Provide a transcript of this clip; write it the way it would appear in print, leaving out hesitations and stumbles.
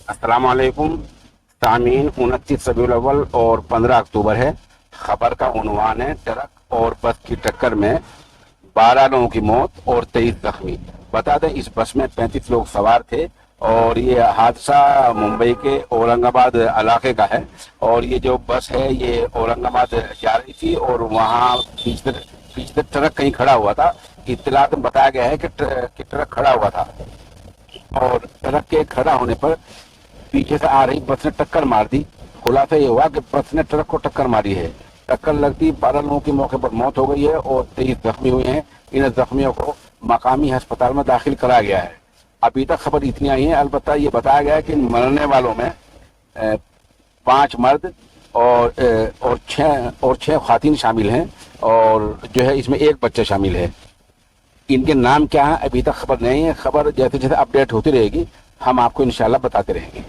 अस्सलाम वालेकुम सामीन। 29 रबीउल अव्वल और 15 अक्टूबर है। खबर का उन्वान है ट्रक और बस की टक्कर में 12 लोगों की मौत और 23 जख्मी। बता दें इस बस में 35 लोग सवार थे और ये हादसा मुंबई के औरंगाबाद इलाके का है। और ये जो बस है ये औरंगाबाद जा रही थी और वहाँ पीछे ट्रक कहीं खड़ा हुआ था। इत्तलात में बताया गया है कि ट्रक खड़ा हुआ था और ट्रक के खड़ा होने पर पीछे से आ रही बस ने टक्कर मार दी। खुलासा ये हुआ कि बस ने ट्रक को टक्कर मारी है। टक्कर लगती 12 लोगों की मौके पर मौत हो गई है और 23 जख्मी हुए हैं। इन जख्मियों को मकामी अस्पताल में दाखिल कराया गया है। अभी तक खबर इतनी आई है। अलबत्ता ये बताया गया है कि मरने वालों में 5 मर्द और छह खातिन शामिल हैं और जो है इसमें एक बच्चा शामिल है। इनके नाम क्या है अभी तक खबर नहीं है। खबर जैसे जैसे अपडेट होती रहेगी हम आपको इंशाल्लाह बताते रहेंगे।